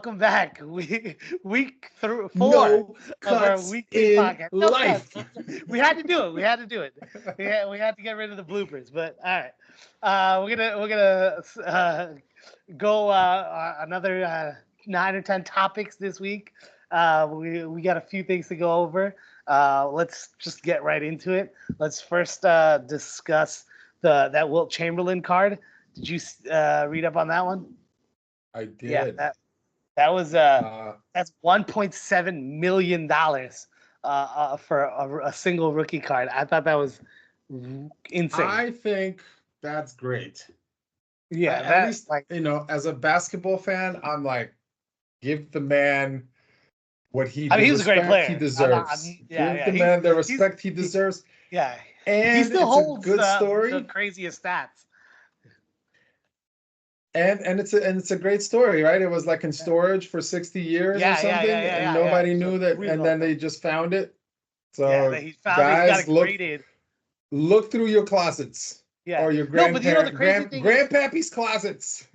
welcome back. Week through four No of our cuts weekly in podcast. No life. cuts. We had to do it. We had to do it. We had to get rid of the bloopers. But all right, we're gonna go another 9 or 10 topics this week. We got a few things to go over. Let's just get right into it. Let's first discuss that Wilt Chamberlain card. Did you read up on that one? I Yeah, did. that was Uh, that's $1.7 million for a single rookie card. I thought that was insane. I think that's great. Yeah, At that least, like as a basketball fan, I'm like, give the man I mean the he was a great respect he player. deserves. Yeah, Give yeah, the man the he's respect he deserves. yeah he And still it's a holds good the story. craziest stats. And it's a great story, right? It was like in storage for 60 years or something, and Yeah. nobody So knew that, really and long then time. they just found it. Yeah, So that he found it. He got guys, it look graded. look through your closets Yeah, or your no, but you know the crazy thing is, grandpappy's closets.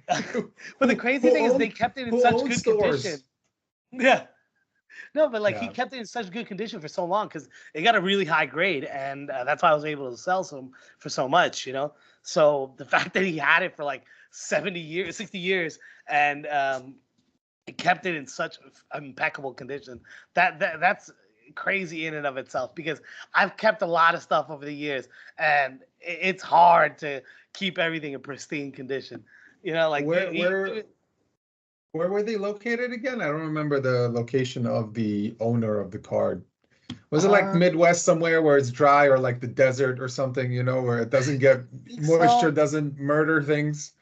but the crazy thing is they kept it in Who such owns good condition. stores? Yeah. No, but like he Yeah. kept it in such good condition for so long because it got a really high grade, and that's why I was able to sell some for so much, you know. So the fact that he had it for like 70 years, 60 years, and it kept it in such impeccable condition, that's crazy in and of itself. Because I've kept a lot of stuff over the years, and it's hard to keep everything in pristine condition. You know, like Where where where were they located again? I don't remember the location of the owner of the card. Was it like uh, Midwest somewhere where it's dry, or like the desert or something, where it doesn't get I think moisture, so. doesn't murder things?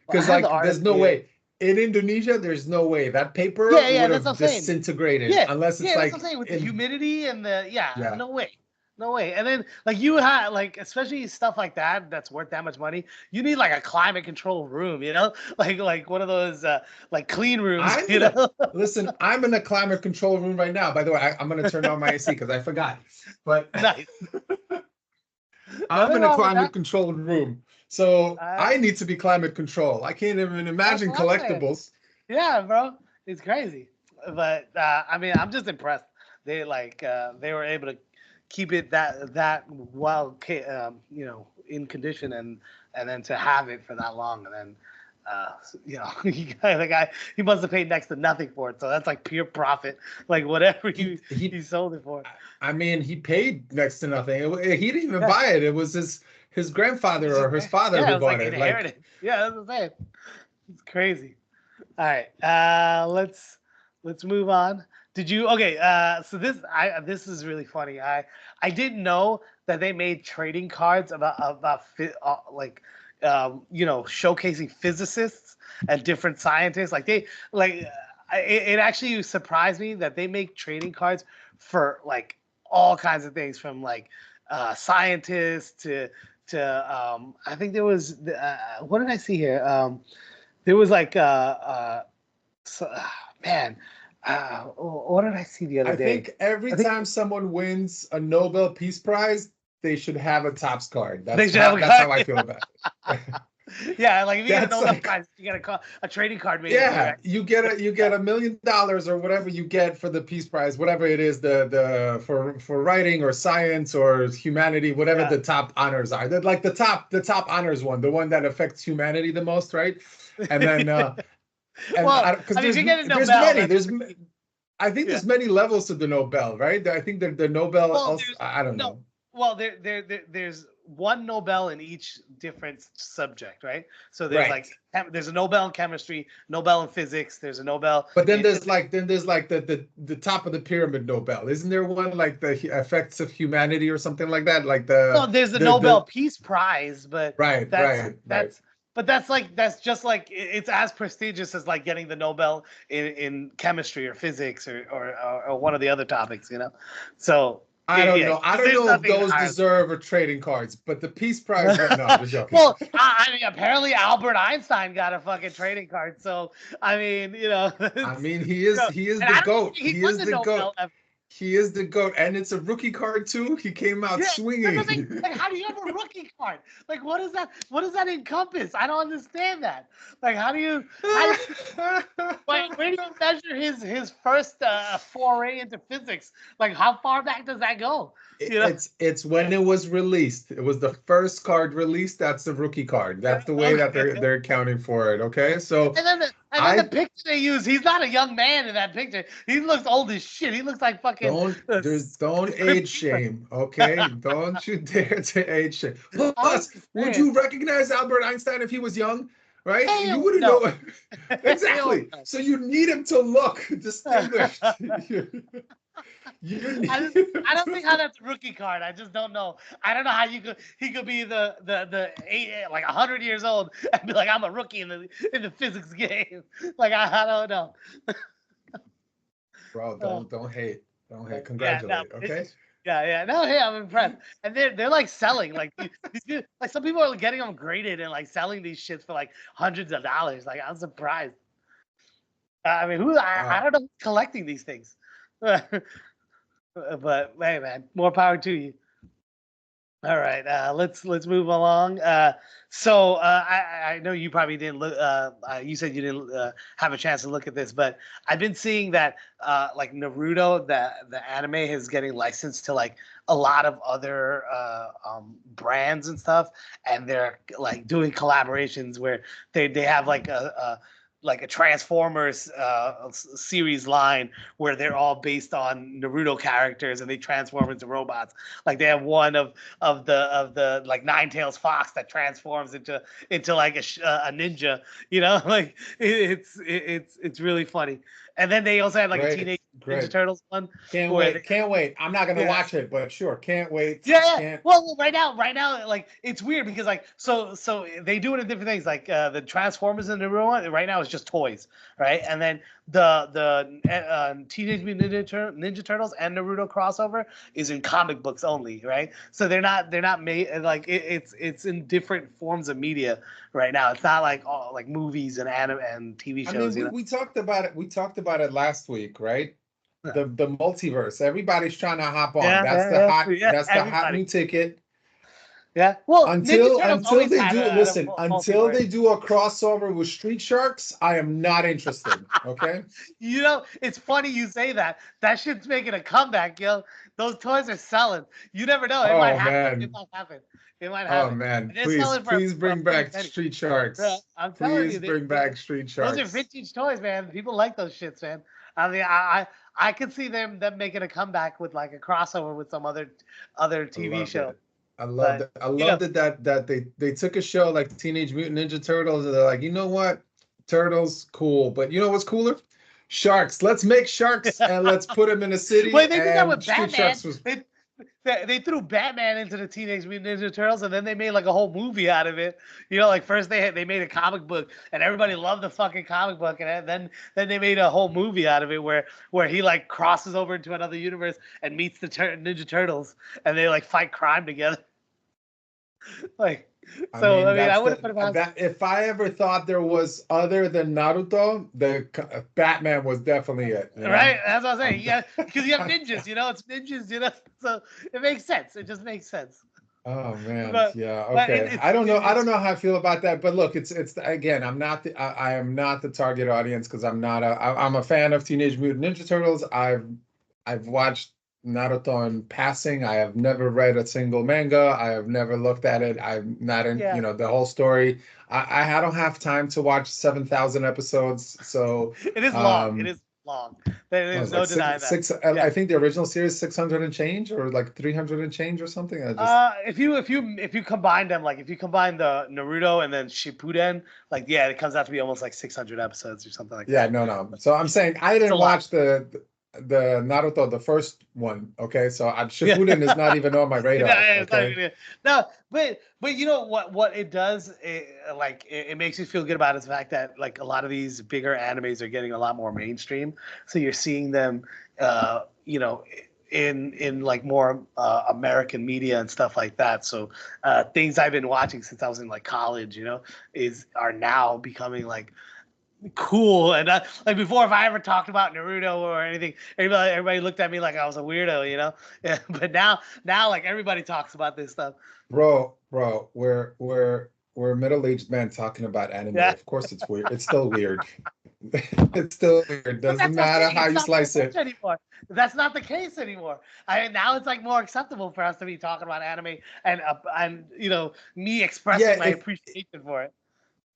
Well, I Because have the like there's article no here. way. In Indonesia, there's no way that paper Yeah, would that's what I'm have saying. disintegrated Yeah, unless it's yeah, that's what I'm like saying with the in humidity and yeah. no way, no way. And then like you had like especially stuff like that that's worth that much money, you need like a climate controlled room, you know, like one of those like clean rooms, I'm you in a know. listen, I'm in a climate control room right now. By the way, I'm gonna turn on my AC because I forgot. But Nice, I'm nothing in a wrong with that. climate controlled room. So Uh, I need to be climate control. I can't even that's imagine what I'm saying. collectibles. Yeah, bro, it's crazy. But I mean, I'm just impressed. They were able to keep it that well, you know, in condition, and then to have it for that long, and then you know, the guy he must have paid next to nothing for it. So that's like pure profit, like whatever He he he sold it for. I mean, he paid next to nothing. He didn't even Yeah, buy it. It was his grandfather it's or just his father yeah, it who was like bought it. Like, inherited. Yeah, that's what I'm saying. It's crazy. All right, let's move on. Did you okay? So this is really funny. I didn't know that they made trading cards like you know, showcasing physicists and different scientists. Like it actually surprised me that they make trading cards for like all kinds of things from like scientists to I think there was what did I see here? There was like so, man, what did I see the other I day? think every I think time someone wins a Nobel Peace Prize, they should have a Topps card. they That's should have how a that's how card. I feel about it. Yeah, like if you get a That's Nobel like, Prize, you get a trading card made for you, yeah, right? you get $1 million or whatever you get for the Peace Prize, whatever it is, the for writing or science or humanity, whatever Yeah, the top honors are. That like the top honors one, the one that affects humanity the most, right? And then and well, because I mean, if you get a there's Nobel, many that's there's pretty. I think Yeah. there's many levels to the Nobel, right? I think the Nobel Well, also, there's I don't no. know. Well, there's one Nobel in each different subject, right? So there's Right. like there's a Nobel in chemistry, Nobel in physics. There's a Nobel But then in there's like the top of the pyramid Nobel. Isn't there one like the effects of humanity or something like that? Like no, there's the the Nobel Peace Prize, but right, that's right, right. that's but that's just like it's as prestigious as like getting the Nobel in chemistry or physics or one of the other topics, you know. So I don't yeah, know. I don't there's know if nothing those higher. deserve a trading cards, but the Peace Prize, right? No, I'm just joking. Well, I mean, apparently Albert Einstein got a fucking trading card. So I mean, you know, I it's, mean, he you is know, he is and the I don't even goat. think he He won is the the Nobel goat. ever. He is the GOAT, and it's a rookie card too. He came out Yeah, swinging. that's the thing. Like, how do you have a rookie card? Like, what is that? What does that encompass? I don't understand that. Like, where do you measure his first foray into physics? Like, how far back does that go? You know? It's when it was released. It was the first card released. That's the rookie card. That's the way that Okay. they're accounting for it. Okay, so And then the picture they use, he's not a young man in that picture. He looks old as shit. He looks like fucking don't Crypt age Keeper. shame. Okay, don't you dare to age shame. I'm Plus, just would saying. you recognize Albert Einstein if he was young? Right? You Hell wouldn't no. know. Hell Exactly. no. So you need him to look distinguished. You I need just I don't think how that's a rookie card. I just don't know. I don't know how he could be the like 100 years old and be like, I'm a rookie in the physics game. Like I don't know. Bro, Uh, don't hate. Don't hate. yeah, no, Congratulate. it's Okay. just yeah. No, hey, I'm impressed. And they're like selling like like some people are getting them graded and like selling these shits for like hundreds of dollars. Like I'm surprised. I mean, I Uh, don't know who's collecting these things. But hey, man, more power to you. All right, let's move along. I know you probably didn't look. You said you didn't have a chance to look at this, but I've been seeing that like Naruto, the anime is getting licensed to like a lot of other brands and stuff, and they're like doing collaborations where they have like a Transformers series line where they're all based on Naruto characters and they transform into robots. Like they have one of the like Nine Tails Fox that transforms into like a ninja. You know, like it's really funny. And then they also had like a great, Teenage Ninja great. Turtles one Can't where they wait. Can't wait. I'm not gonna yeah watch it, but sure, can't wait. yeah, yeah. Can't. Well, right now, like it's weird because like so they do it in different things. Like the Transformers in the real one right now is just toys, right? And then the Teenage Mutant Ninja Turtles and Naruto crossover is in comic books only, right? So they're not made like it's in different forms of media right now. It's not like all like movies and anime and TV I mean, shows, you know. we talked about it. We talked about it last week, right? The multiverse. Everybody's trying to hop on. Yeah, yeah, yeah, yeah. That's the hot Everybody. new ticket. Yeah. Well, Ninja Turtles Until always they had do a listen, until multiverse. they do a crossover with Street Sharks, I am not interested. Okay. You know, it's funny you say that. That shit's making a comeback, yo. Those toys are selling. You never know. It might Oh happen. It man. might happen. It might Oh happen. man. And they're Please, selling for please a bring pretty back penny. Street Yeah, Sharks. I'm telling Please you, bring back Street those are Sharks. vintage toys, man. People like those shits, man. I mean, I could see them making a comeback with like a crossover with some other I TV loved show. it. I loved But it. I you know, loved it that they took a show like Teenage Mutant Ninja Turtles and they're like, you know what? Turtles, cool. But you know what's cooler? Sharks. Let's make sharks and let's put them in a city. well, they did that And with Street Batman. Sharks was They threw Batman into the Teenage Mutant Ninja Turtles, and then they made like a whole movie out of it. You know, like first they made a comic book, and everybody loved the fucking comic book, and then they made a whole movie out of it where he like crosses over into another universe and meets the Ninja Turtles, and they like fight crime together. Like, I so mean, I mean, I that's wouldn't put the him out. that if I ever thought there was other than Naruto, Batman was definitely it, you know. Right, that's what I'm saying. I'm Yeah, because you have ninjas, you know, it's ninjas, you know, so it makes sense. It just makes sense. Oh man, But yeah, but okay. I don't know. I it's don't know how I feel about that, but look, it's again, I am not the target audience because I'm a fan of Teenage Mutant Ninja Turtles. I've watched Naruto in passing. I have never read a single manga. I have never looked at it. I'm not in, yeah. the whole story. I don't have time to watch 7,000 episodes, so It is long. It um is long. There I is was no like denying that. I Yeah. think the original series 600 and change or like 300 and change or something. I just If you combine them, like if you combine the Naruto and then Shippuden, like yeah, it comes out to be almost like 600 episodes or something like Yeah, that. no, no. So I'm saying I It's a didn't lot. watch the Naruto, the first one. Okay, so Yeah. Shippuden is not even on my radar. It's not Okay, even, no, but you know what it does, it makes you feel good about is the fact that like a lot of these bigger animes are getting a lot more mainstream. So you're seeing them, you know, in like more American media and stuff like that. So things I've been watching since I was in like college, you know, are now becoming like cool. And like before, if I ever talked about Naruto or anything, everybody looked at me like I was a weirdo, you know. Yeah, but now like everybody talks about this stuff. Bro, we're middle-aged men talking about anime. Yeah. Of course it's weird. It's still weird. It's still weird. But Doesn't that's what I'm matter saying. how It's you not the slice case it. anymore. That's not the case anymore. Now it's like more acceptable for us to be talking about anime and me expressing Yeah, my if appreciation for it.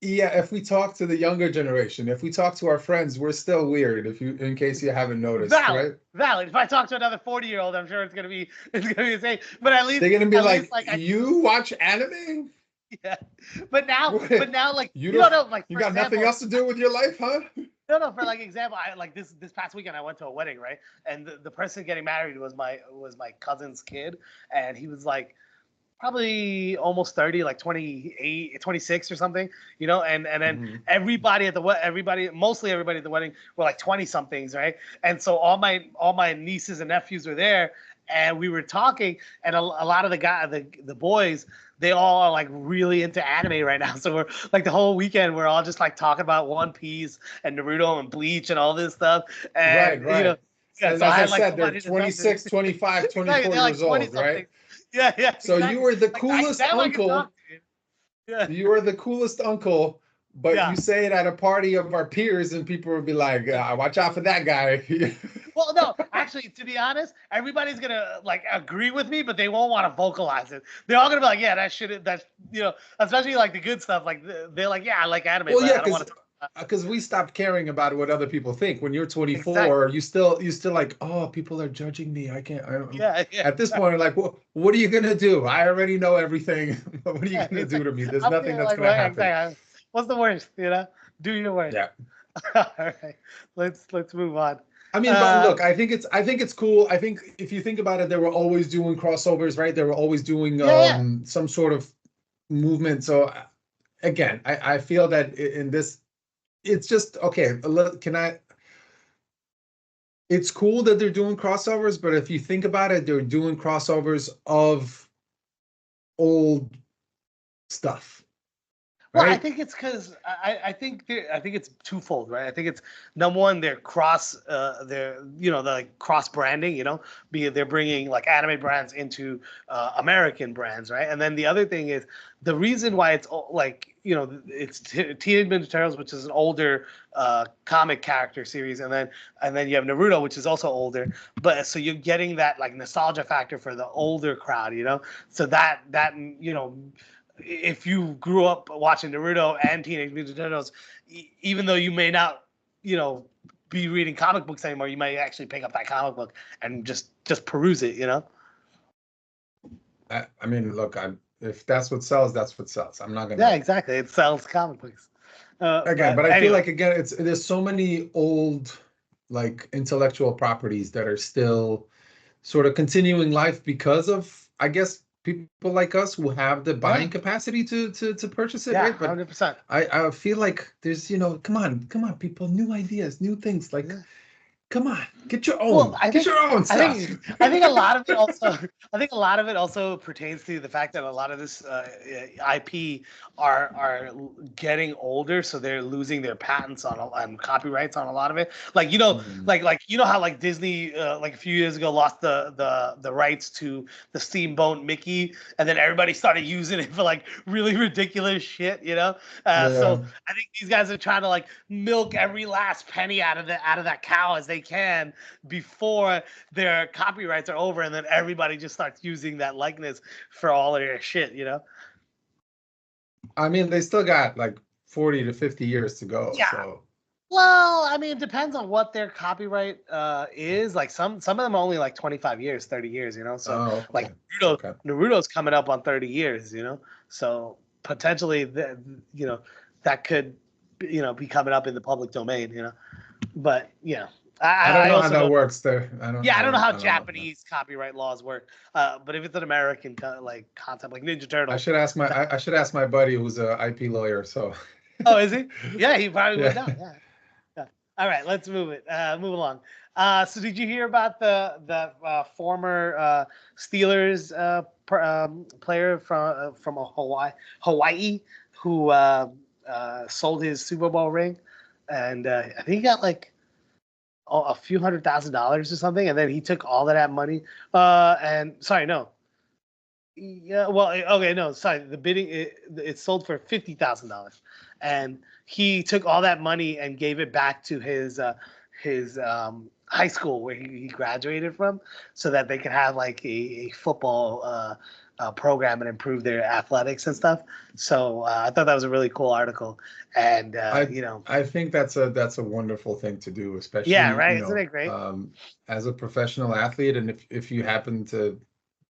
yeah, if we talk to the younger generation, if we talk to our friends, we're still weird. If you, in case you haven't noticed, Valid, right? valid. If I talk to another 40-year-old, I'm sure it's gonna be the same. But at least They're gonna be at least like, like I "You watch anime? yeah. But now like You don't, like you for got nothing example, else to do with your life, huh?" no, for like example, I like this past weekend I went to a wedding, right? And the person getting married was my cousin's kid, and he was like probably almost 30, like 28, 26 or something, and then Mhm. mostly everybody at the wedding were like 20 somethings, right? And so all my nieces and nephews were there, and we were talking, and a lot of the boys, they all are like really into anime right now. So we're like the whole weekend we're all just like talking about One Piece and Naruto and Bleach and all this stuff. Right, And right. yeah, And so I as I had like said, they're somebody to talk to. 26, 25, Exactly, 24 they're like years 20 old, right? something. Yeah, So you exactly. were the Like I, coolest them I can talk uncle. to. Yeah, You are the coolest uncle, but yeah. you say it at a party of our peers, and people will be like, "Watch out for that guy." Well, no, actually, to be honest, everybody's gonna like agree with me, but they won't want to vocalize it. They're all gonna be like, "Yeah, that's especially like the good stuff. Like they're like, yeah, I like anime, Well, but yeah, I don't want to talk about because we stopped caring about what other people think. When you're it." Exactly. 24, you still like, oh, people are judging me. I can't. Yeah, yeah, At this point, like, what are you gonna do? I already know everything. What are you yeah. gonna do to me? There's I'm nothing feeling that's like, gonna well, happen. exactly. What's the worst? Do your worst. Yeah. All right, let's move on. I mean, but Uh, look, I think it's cool. I think if you think about it, they were always doing crossovers, right? They were always doing yeah, yeah. some sort of movement. So again, I feel that in this, it's just okay. Can I? It's cool that they're doing crossovers, but if you think about it, they're doing crossovers of old stuff, Well, I right? think it's because I think it's twofold, right? I think it's number one, they're like cross branding, be they're bringing like anime brands into American brands, right? And then the other thing is the reason why it's like it's Teenage Mutant Ninja Turtles, which is an older comic character series, and then you have Naruto, which is also older, but so you're getting that like nostalgia factor for the older crowd, so that if you grew up watching Naruto and Teenage Mutant Ninja Turtles, even though you may not, you know, be reading comic books anymore, you might actually pick up that comic book and just peruse it. I mean, look, if that's what sells, that's what sells. I'm not Yeah, gonna exactly. It sells comic books. again, But but I feel anyway, like again, there's so many old like intellectual properties that are still sort of continuing life because of, I guess, people like us who have the yeah, buying capacity to purchase it, yeah, right? But 100%. I feel like there's, come on, people, new ideas, new things. Like, Yeah. come on, Well, I get think your own I stuff. think I think a lot of it also I think a lot of it also pertains to the fact that a lot of this IP are getting older, so they're losing their patents on copyrights on a lot of it. Like Mhm. like how like Disney like a few years ago lost the rights to the Steamboat Mickey, and then everybody started using it for like really ridiculous shit. Yeah. So I think these guys are trying to like milk every last penny out of that cow as they can before their copyrights are over, and then everybody just starts using that likeness for all of their shit. I mean, they still got like 40 to 50 years to go. Yeah. So, Well, I mean, it depends on what their copyright is. Like some of them are only like 25 years, 30 years. So oh, like okay. Okay. Naruto's coming up on 30 years. So potentially that could be coming up in the public domain. But I don't I know how also that don't. works there. I don't, Yeah, I I don't know don't, how I don't know. Japanese copyright laws work. But if it's an American like concept, like Ninja Turtles, that, I should ask my buddy who's a IP lawyer. So, oh, is he? Yeah, he probably would yeah. know. Yeah, yeah. All right, let's move it. Move along. So did you hear about the former Steelers player from Hawaii who sold his Super Bowl ring? and I think he got like a few $100,000 or something, and then he took all of that money. And sorry, no, yeah, well, okay, no, sorry. The bidding it sold for $50,000, and he took all that money and gave it back to his high school where he graduated from, so that they could have like a football program and improve their athletics and stuff. So I thought that was a really cool article, and I you know, I think that's a wonderful thing to do, yeah, especially, right, isn't it great? as a professional athlete, and if you happen to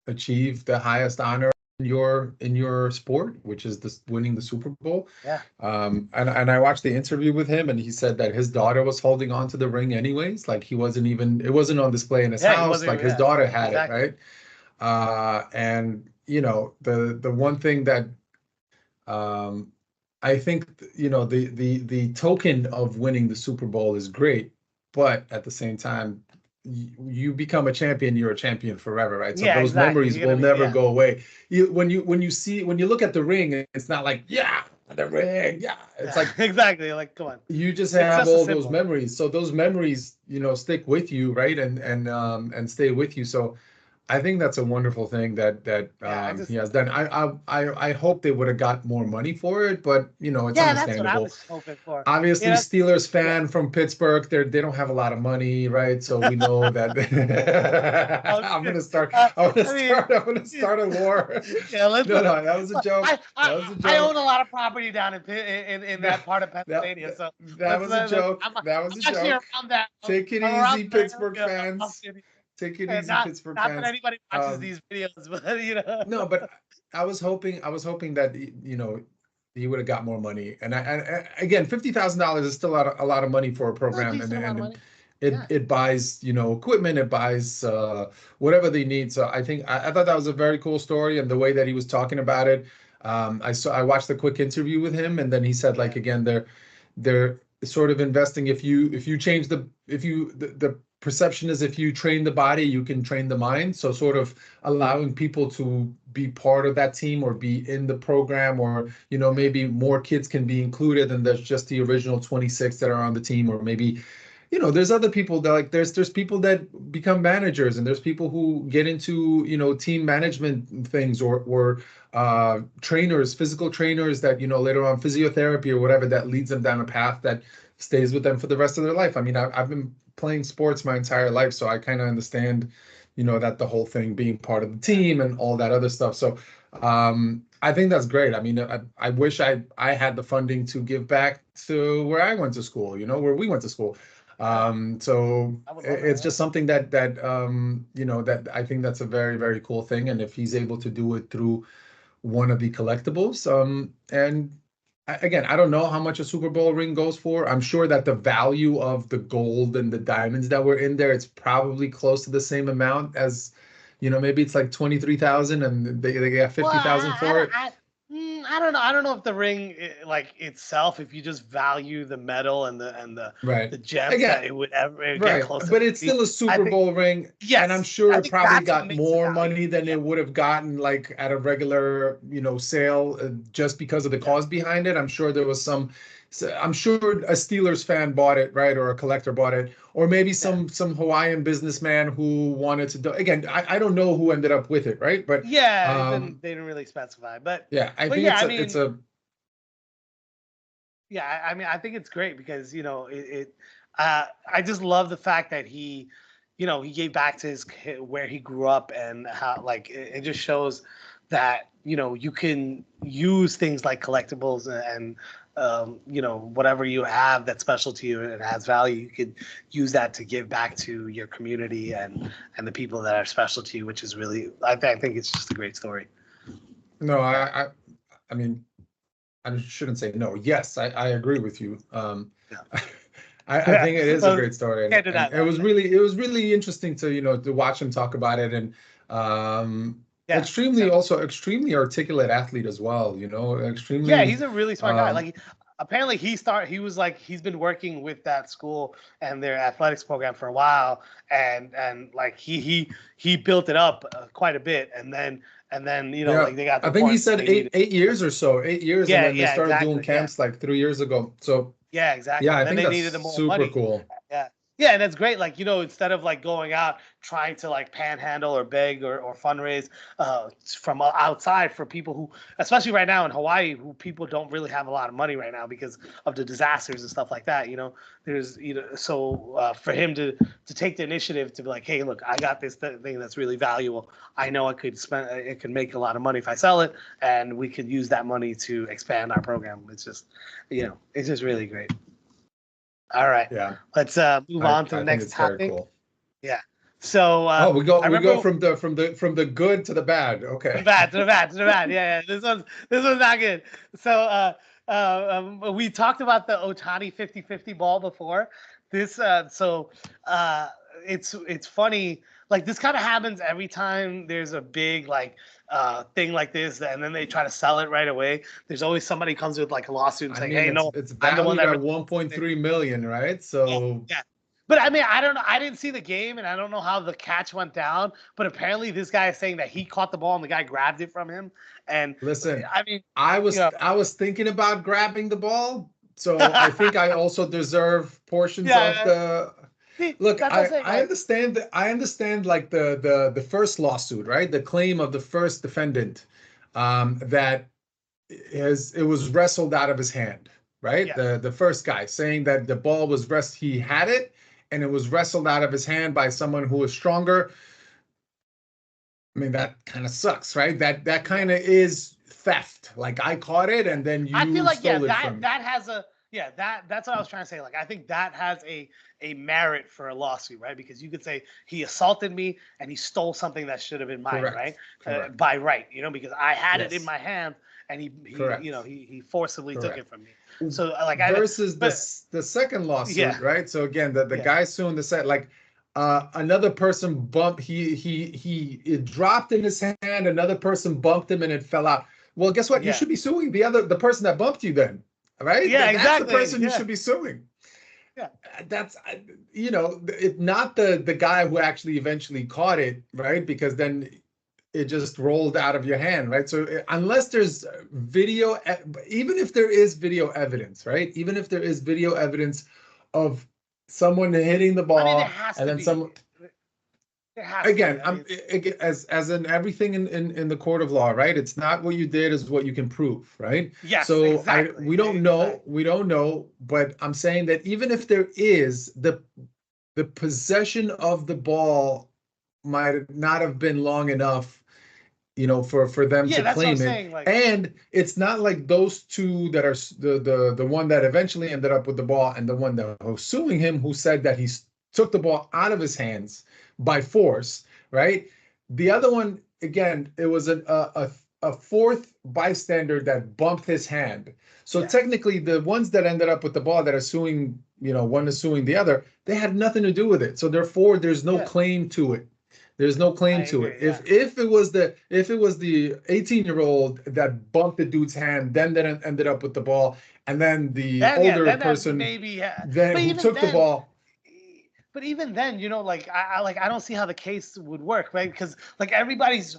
achieve the highest honor in your sport, which is this winning the Super Bowl. Yeah, And I watched the interview with him, and he said that his daughter was holding on to the ring anyways. Like he wasn't even it wasn't on display in his yeah, he house. wasn't. Like his Yeah, daughter had it, exactly. right? And the one thing that um I think the token of winning the Super Bowl is great, but at the same time, you become a champion, you're a champion forever, right? So Yeah, those exactly. memories You're will gonna be never yeah. go away. When you look at the ring, it's not like, yeah, the ring, yeah. It's Yeah, like exactly. Like, come on. you just It's have just a all those symbol. memories. So those memories, stick with you, right? And stay with you. So I think that's a wonderful thing that Yeah, he has done. I hope they would have got more money for it, but it's yeah, that's what I understandable. was hoping for. You Obviously, know, Steelers yeah. fan from Pittsburgh, they don't have a lot of money, right? So we know that I'm Okay. gonna start. Uh, I'm gonna I mean, start. I'm gonna start a war. yeah. Let's. No, no, that was a joke. I, That I was a I joke. own a lot of property down in No, that part of that Pennsylvania, that, so that was a joke. That was I'm a actually joke. around that. Take it I'm around easy, that Pittsburgh area of fans. city, Take it and easy, Pittsburgh not that fans. anybody watches Um, these videos, but you know. no, but I was hoping that he would have got more money. And again, $50,000 is still a lot of money for a Still a program, and decent amount of and money. it Yeah. it buys equipment, it buys whatever they need. So I thought that was a very cool story, and the way that he was talking about it. I watched a quick interview with him, and then he said, like, Yeah. again, they're sort of investing. If you change the perception is, if you train the body, you can train the mind. So sort of allowing people to be part of that team or be in the program, or Yeah. maybe more kids can be included and there's just the original 26 that are on the team, or maybe there's other people that, like, there's people that become managers, and there's people who get into team management things, or trainers, physical trainers, that later on physiotherapy or whatever, that leads them down a path that stays with them for the rest of their life. I mean, I've been playing sports my entire life, so I kind of understand that the whole thing, being part of the Yeah. team and all that other stuff. So I think that's great. I mean, I wish I had the funding to give back to where I went to school, where we went to school. Yeah. So I would love that. it's Yeah. just something that I think that's a very, very cool thing. And if he's able to do it through one of the collectibles, and again, I don't know how much a Super Bowl ring goes for. I'm sure that the value of the gold and the diamonds that were in there, it's probably close to the same amount as, maybe it's like 23,000 and they got Well, 50,000 for it. I don't know. I don't know if the ring, like itself, if you just value the metal and Right. the gems, Again, that it would ever get right. close to But it's 50. still a I Super think Bowl ring. And I'm yes. sure I it think probably that's what got makes it more valuable. money than Yeah. it would have gotten, like, at a regular, sale, just because of the Yeah. cause behind it. I'm sure there was some. So I'm sure a Steelers fan bought it, right, or a collector bought it, or maybe Yeah. some Hawaiian businessman who wanted to do. Again, I don't know who ended up with it, right? But Yeah. It didn't. They didn't really specify, yeah, I but think yeah. it's I a it's mean, a yeah. I mean, I think it's great because I just love the fact that he gave back to where he grew up, and how, like, it just shows that you can use things like collectibles and whatever you have that's special to you and has value, you could use that to give back to your community and the people that are special to you, which is really, I think it's just a great story. no. Yeah. I mean, I shouldn't say no. Yes, I agree with you. Yeah. I Yeah. think it is a Well, great story, and, can't deny and it that. was really interesting to to watch him talk about it, and Yeah. extremely articulate athlete as well. Extremely Yeah, he's a really smart guy. um, Like, apparently he was like he's been working with that school and their athletics program for a while, and like he built it up quite a bit, and then you know Yeah, like they got to I the think he point said they needed. 8 years or so, 8 years, and Yeah, then they yeah, started doing exactly. Yeah, camps like 3 years ago. So yeah, yeah, exactly. I And then think they that's needed the more super money. cool. Yeah. Yeah, and that's great. Like, instead of like going out trying to like panhandle or beg or fundraise from outside for people who, especially right now in Hawaii, who people don't really have a lot of money right now because of the disasters and stuff like that. There's so for him to take the initiative to be like, hey, look, I got this thing that's really valuable. I know it could make a lot of money if I sell it, and we could use that money to expand our program. It's just, it's just really great. All right, Yeah, let's move I on to the I think next it's very topic. cool. Yeah. So Oh, I we go remember from the good to the bad. the Okay. bad to the bad to the bad. Yeah, yeah. This one's not good. So we talked about the Otani 50-50 ball before. This uh, it's funny. Like this kind of happens every time there's a big like thing like this, and then they try to sell it right away. There's always somebody comes with like a lawsuit and I saying, mean, "Hey, no, it's I'm the one valued that." at 1.3 million, right? Yeah, So yeah. But I mean, I don't know. I didn't see the game, and I don't know how the catch went down. But apparently, this guy is saying that he caught the ball and the guy grabbed it from him. And listen, I mean, I you know, I was thinking about grabbing the ball, so I think I also deserve portions of yeah. the. See, Look, that's what I'm saying. I Like, understand I understand like the first lawsuit, right? The claim of the first defendant, that it was wrestled out of his hand, right? yes, The first guy saying that the ball was he had it and it was wrestled out of his hand by someone who was stronger. I mean, that kind of sucks, right? That kind of yes. is theft. Like I caught it Yeah. and then I feel you like stole it from me. that has a that's what I was trying to say. Like I think that has a merit for a lawsuit, right? Because you could say he assaulted me and he stole something that should have been mine, right? Correct. Correct. By right, because I had it in Yes. my hand and Correct. he forcibly took it Correct. from me. So like Versus but the second yeah, lawsuit, right? So again, the yeah, guy suing the set, like another person bumped, it dropped in his hand, another person bumped him and it fell out. Well, guess what? You yeah, should be suing the person that bumped you then, right? yeah, That's the exactly, person you yeah, should be suing. yeah, That's not the guy who actually eventually caught it, right? Because then it just rolled out of your hand, right? So unless there's even if there is video evidence, right? Even if there is video evidence of someone hitting the I mean, there ball has and to then be. some There has to be. again, I mean, as in everything in the court of law, right? It's not what you did, is what you can prove, right? yes, So exactly, we don't know, exactly. but I'm saying that even if there is, the possession of the ball might not have been long enough, for them Yeah, to that's what I'm claim it. saying. Like, And it's not like those two that are the one that eventually ended up with the ball and the one that was suing him, who said that took the ball out of his hands by force, right? The other one, again, it was a fourth bystander that bumped his hand. So yes. technically, the ones that ended up with the ball that are suing, one is suing the other, they had nothing to do with it. So therefore, there's no Yeah, claim to it. There's no I claim to it. agree. Yeah. If it was the 18-year-old that bumped the dude's hand, then that ended up with the ball, and then the Then yeah, older then that person maybe yeah. then But who even took the then, ball. but even then, like I don't see how the case would work, right? Because like everybody's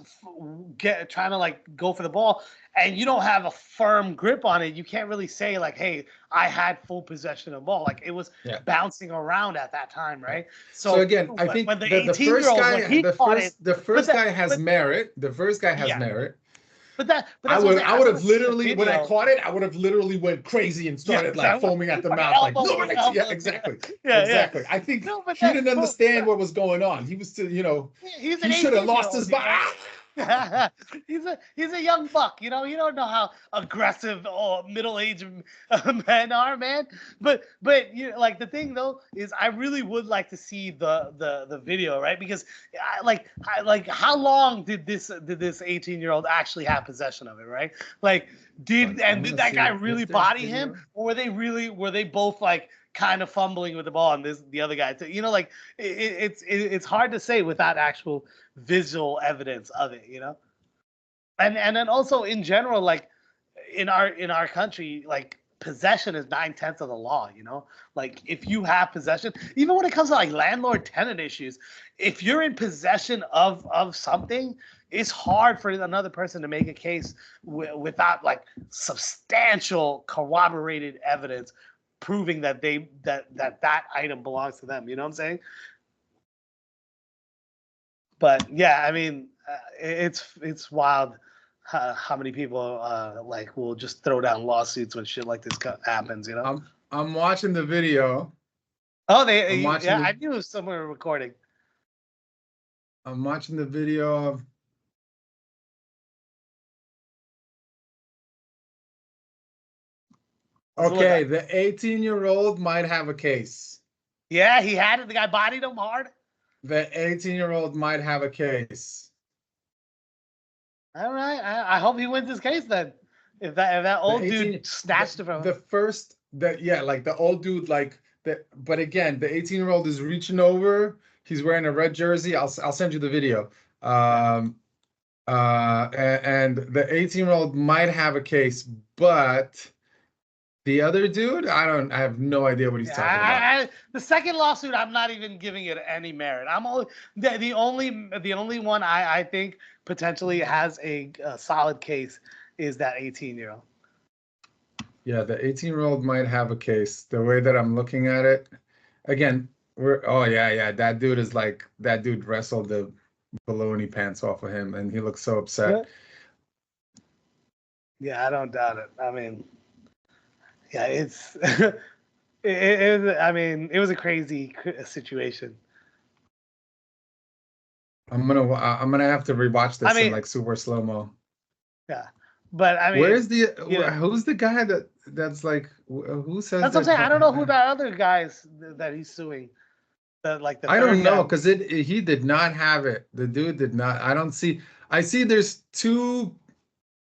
trying to like go for the ball, and you don't have a firm grip on it. You can't really say like, hey, I had full possession of the ball. Like it was Yeah. bouncing around at that time, Yeah. right? So So again, I think when the the 18 year first old when guy, he caught it, the but first that guy has but merit. The first guy has yeah, merit. but that's what I'm saying. I I would want have to see the literally, when I video. caught it, I would have literally went crazy and Yeah, started like I want foaming at the fucking mouth, like, no, elbows, right, yeah, elbows. Yeah, exactly, yeah, yeah. exactly. I think No, but he didn't but understand what was going on. He was still, he's an he should have 18 year lost old, his mind. he's a young buck, you don't know how aggressive middle-aged men are, man. But like the thing though is I really would like to see the video, right? Because like how long did this 18-year-old actually have possession of it, right? Like I'm did gonna that guy see really if there's body him, video. or were they both like kind of fumbling with the ball and the other guy too? Like it's hard to say without actual visual evidence of it, and then also in general, like in our country, like possession is 9/10 of the law, you know? Like if you have possession, even when it comes to like landlord tenant issues, if you're in possession of something, it's hard for another person to make a case without like substantial corroborated evidence proving that that item belongs to them. You know what I'm saying? But yeah, I mean, it's wild how many people like will just throw down lawsuits when shit like this happens. You know? I'm watching the video. Oh, I'm I knew it was somewhere recording. I'm watching the video of. Okay, the 18-year-old might have a case. Yeah, he had it. The guy bodied him hard. The 18-year-old might have a case. All right. I hope he wins his case then. If that old dude snatched it from him. Like the old dude, like that. But again, the 18-year-old is reaching over. He's wearing a red jersey. I'll send you the video. And the 18-year-old might have a case, but the other dude, I have no idea what he's talking about. The second lawsuit, I'm not even giving it any merit. I'm only the only one I think potentially has a solid case is that 18-year-old. Yeah, the 18-year-old might have a case. The way that I'm looking at it, again, that dude is like that dude wrestled the baloney pants off of him, and he looks so upset. Yeah, I don't doubt it. I mean. Yeah, it's I mean, it was a crazy situation. I'm gonna have to rewatch this in like super slow mo. Yeah, but I mean, who's the guy that's like who says that's what I'm saying? I don't know who that other guy is that he's suing. I don't know because he did not have it. The dude did not. I don't see. I see. There's two.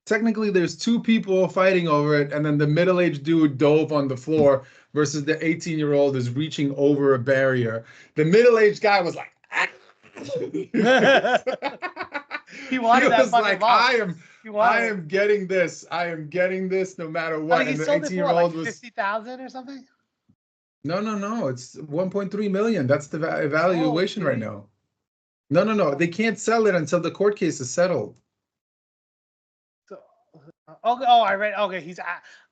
Technically, there's two people fighting over it, and then the middle-aged dude dove on the floor versus the 18-year-old is reaching over a barrier. The middle-aged guy was like, he wanted that like, ball. I am getting this. I am getting this no matter what. And the 18-year-old was 50,000 or something. No. It's 1.3 million. That's the evaluation right now. No. They can't sell it until the court case is settled. I read. Okay,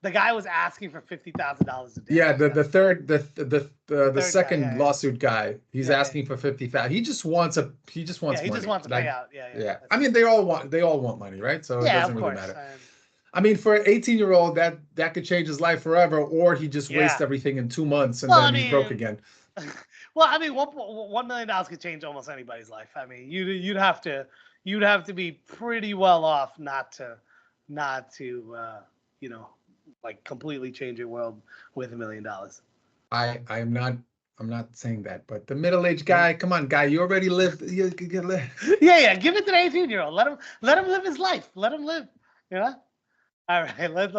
the guy was asking for $50,000 a day. Yeah, the second lawsuit guy, he's asking for 50,000. He just wants money. He just wants a payout. Yeah. I mean, they all want money, right? So it doesn't really matter. I mean, for an 18-year-old, that could change his life forever, or he just wastes everything in 2 months and then he's broke again. Well, I mean, $1 million could change almost anybody's life. I mean, you'd have to be pretty well off not to like completely change your world with $1 million. I'm not saying that, but the middle-aged guy, come on, guy, you already lived. You live. Yeah, give it to the 18-year-old. Let him live his life. Let him live. You know. All right, let's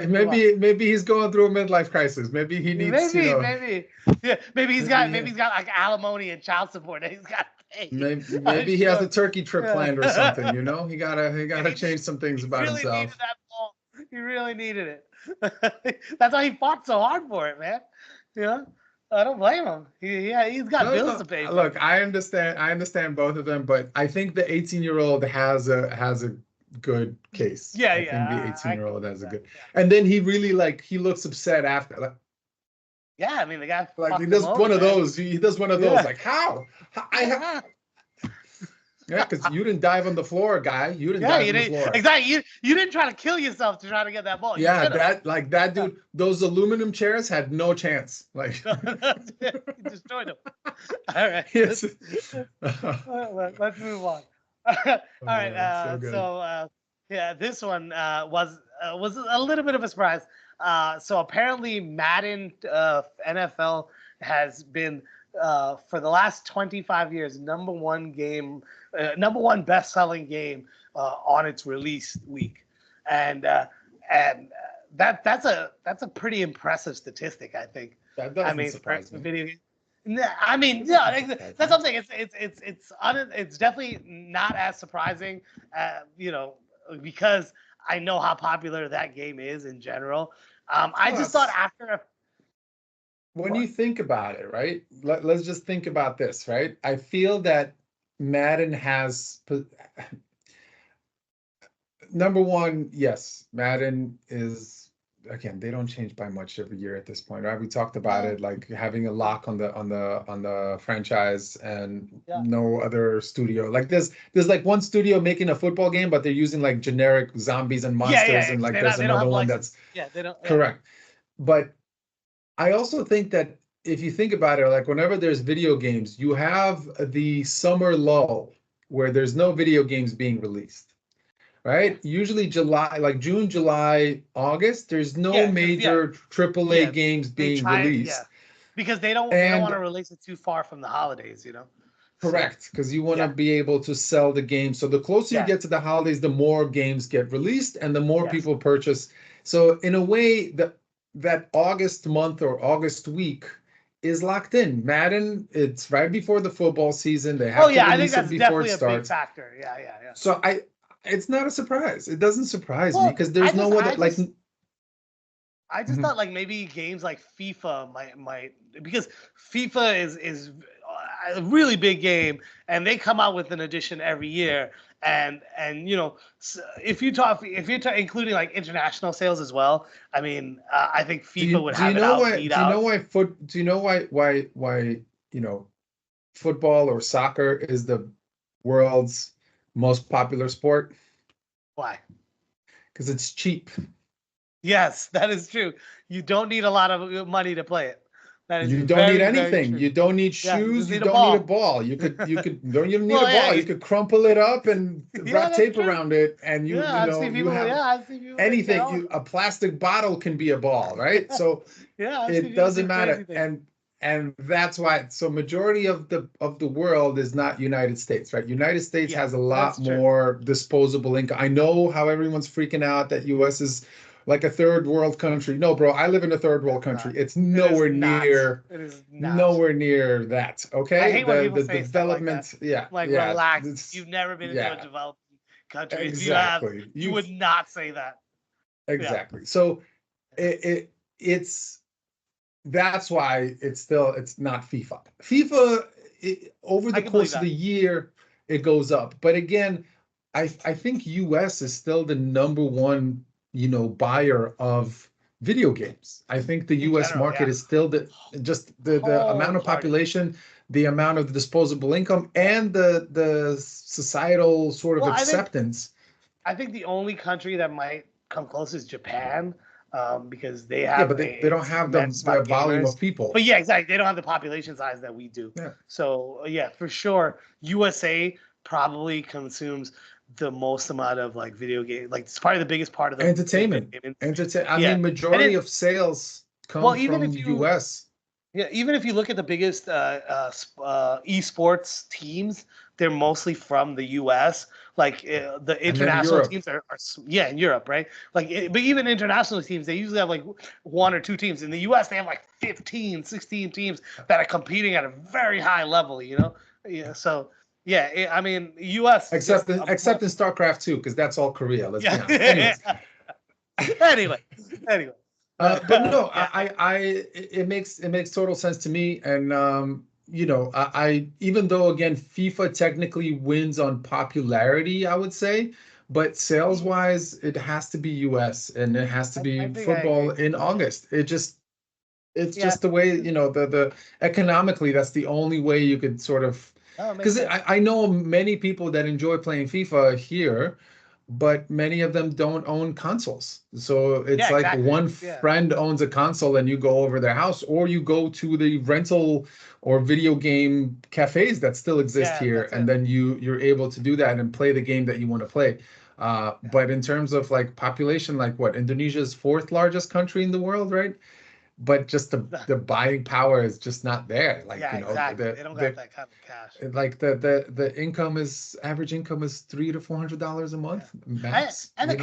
maybe he's going through a midlife crisis. Maybe he needs maybe he's got like alimony and child support that he's got to pay. Maybe he has a turkey trip planned or something. You know, he gotta change some things about himself. Needed that ball. He really needed it. That's why he fought so hard for it, man. You know, I don't blame him. He's got bills to pay. Look, I understand both of them, but I think the 18-year-old has a good case. Yeah. I think the 18-year-old has a good. And then he really he looks upset after. Like, yeah, I mean the guy. Like he does one of those. He does one of those. Like how? Yeah, because you didn't dive on the floor, guy. You didn't dive on the floor. Exactly. You didn't try to kill yourself to try to get that ball. Yeah, that dude. Those aluminum chairs had no chance. Like he destroyed them. All right. Yes. Let's move on. All right. This one was a little bit of a surprise. So apparently Madden NFL has been for the last 25 years number one best-selling game on its release week, and that's a pretty impressive statistic, I think. That doesn't surprise me. Video game. I mean, yeah, that's what I'm saying. It's definitely not as surprising, because I know how popular that game is in general. I just thought after when you think about it, right? Let's just think about this, right? I feel that Madden has number one, yes, Madden is, again, they don't change by much every year at this point, right? We talked about it, like having a lock on the franchise and no other studio. Like there's like one studio making a football game, but they're using like generic zombies and monsters, and like there's another one that's they don't correct. But I also think that if you think about it, like whenever there's video games, you have the summer lull where there's no video games being released, right? Usually July, like June, July, August, there's no major AAA games being released. Because they don't want to release it too far from the holidays, you know. Correct, because you want to be able to sell the game. So the closer you get to the holidays, the more games get released and the more people purchase. So in a way, that August month or August week is locked in. Madden, it's right before the football season. They have to release it before it starts. A big factor. Yeah. So it's not a surprise. It doesn't surprise me because there's no other like. I just thought like maybe games like FIFA might because FIFA is a really big game and they come out with an edition every year. And you know, if you talk including like international sales as well, I mean, I think FIFA would have it out. Do you know why you know football or soccer is the world's most popular sport? Why? Because it's cheap. Yes, that is true. You don't need a lot of money to play it. You don't need anything. You don't need shoes. You don't need a ball. You don't even need a ball. You could crumple it up and wrap tape around it, and you know you have anything. A plastic bottle can be a ball, right? So it doesn't matter, and that's why. So majority of the world is not United States, right? United States has a lot more disposable income. I know how everyone's freaking out that U.S. is like a third world country. No, bro, I live in a third world country. It's nowhere near. It is not. Nowhere near that. Okay. I hate when people say development. Stuff like that. Relax. You've never been into a developing country. Exactly. If you would not say that. Exactly. So it's that's why it's not FIFA. FIFA over the course of the year it goes up, but again, I think US is still the number one buyer of video games. I think the US market is still the amount of population, the amount of disposable income, and the societal sort of acceptance. I think the only country that might come close is Japan, because they have but they don't have the volume of people. But yeah, exactly. They don't have the population size that we do. Yeah. So yeah, for sure, USA probably consumes the most amount of like video game, like it's probably the biggest part of the entertainment. I mean, majority of sales come from US. Yeah, even if you look at the biggest esports teams, they're mostly from the US. Like the international teams are in Europe, right? Like, but even international teams, they usually have like one or two teams. In the US, they have like 15, 16 teams that are competing at a very high level, Yeah, so. Yeah, I mean, U.S. Except in StarCraft 2, because that's all Korea. Let's be honest. Anyway. But no, it makes total sense to me, and I even though again FIFA technically wins on popularity, I would say, but sales wise, it has to be U.S. and it has to be football in August. It's just the way the economically that's the only way you could sort of. Because I know many people that enjoy playing FIFA here, but many of them don't own consoles. So it's one friend owns a console and you go over their house, or you go to the rental or video game cafes that still exist here, and then you're able to do that and play the game that you want to play. But in terms of like population, like what, Indonesia's fourth largest country in the world, right? But just the buying power is just not there. Like exactly. They don't got that kind of cash. Like the average income is $300 to $400 a month max. And the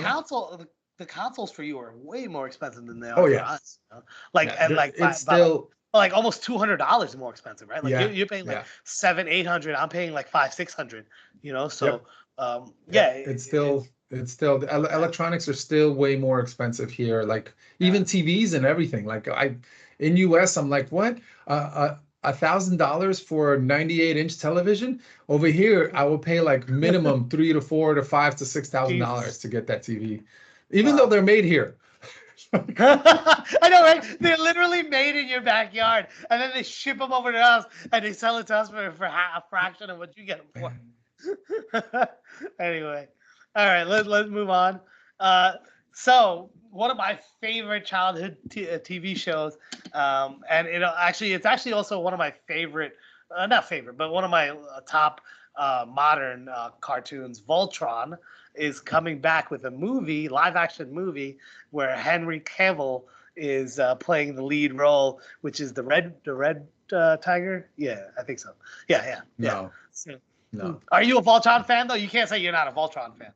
consoles for you are way more expensive than they are for us. It's still like almost $200 more expensive, right? Like you're paying like $700-800. I'm paying like $500-600. So it's It's still electronics are still way more expensive here. Like even TVs and everything. Like in US, I'm like, what? $1,000 for a 98-inch television? Over here, I will pay like minimum 3 to 4 to 5 to $6,000 Jesus. to get that TV, even though Wow. they're made here. I know, right? They're literally made in your backyard, and then they ship them over to us, and they sell it to us for a fraction of what you get them for. Anyway, all right, let's move on. So one of my favorite childhood TV shows, and it's actually also one of my favorite, not favorite, but one of my top modern cartoons. Voltron is coming back with a movie, live action movie, where Henry Cavill is playing the lead role, which is the red tiger. Yeah, I think so. Yeah. No, So, no. are you a Voltron fan though? You can't say you're not a Voltron fan.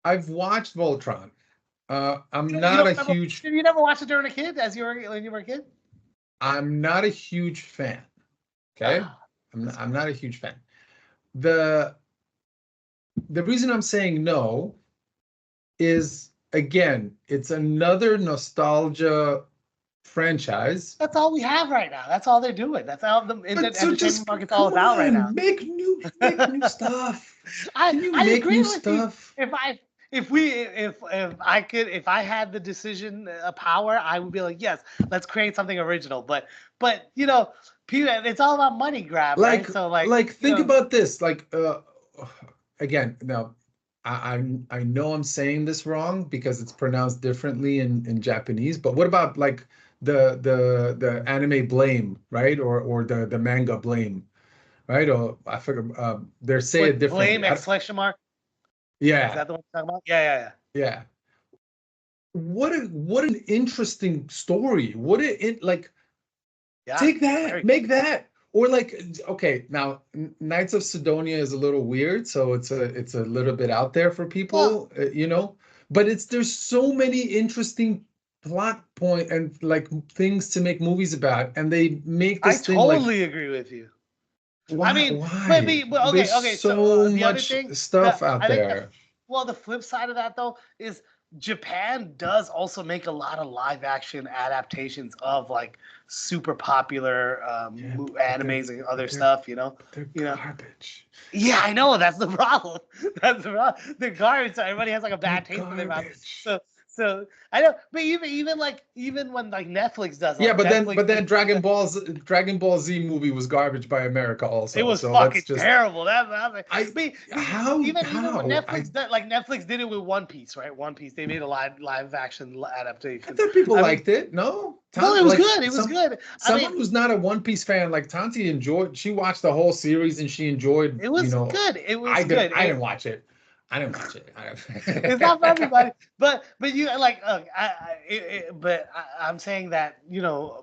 I've watched Voltron. I'm You not a don't huge. you never watched it during a kid when you were a kid? I'm not a huge fan. Okay, Ah, I'm not a huge fan. The reason I'm saying no is, again, it's another nostalgia franchise. that's all we have right now. That's all they're doing. That's all the But so entertainment just market's all come about right now. on, make new stuff. Can you I make agree new with you. stuff? If I had the decision power, I would be like, yes, let's create something original. But people, it's all about money grab, right? So Think about this. Again, now I know I'm saying this wrong because it's pronounced differently in Japanese, but what about like the anime Blame, right? Or the manga Blame, right? Or I forget, they say it differently. Blame exclamation mark. Is Yeah, that the one you're talking about? Yeah. yeah. What an interesting story. Like Yeah. take that, Very. make that. Or like, okay, now Knights of Sidonia is a little weird, so it's a little bit out there for Well, people, but there's so many interesting plot point and like things to make movies about, and they make I this thing like, totally agree with you. I why mean, why? but There's okay. So so the other much thing stuff that out I think there. the flip side of that though is Japan does also make a lot of live action adaptations of like super popular Yeah, animes and other but stuff. they're You know. garbage. Yeah, I know. That's the problem. That's the problem. The garbage. So everybody has like a They're bad taste in their mouth. garbage. So I know. But even when like Netflix does Yeah, like Netflix, but then Dragon Ball Z movie was garbage by America it also. was So let's fucking just terrible. That was I like, even when how Netflix did, like Netflix did it with One Piece, right? One Piece, they made a live action I adaptation. thought people I mean, liked it. No, well, it was good. It was good. I someone mean, who's not a One Piece fan like Tanti enjoyed. She watched the whole series and she enjoyed. it was good. It was good. I didn't watch it. I didn't watch it. It's not for everybody, but you like, I'm saying that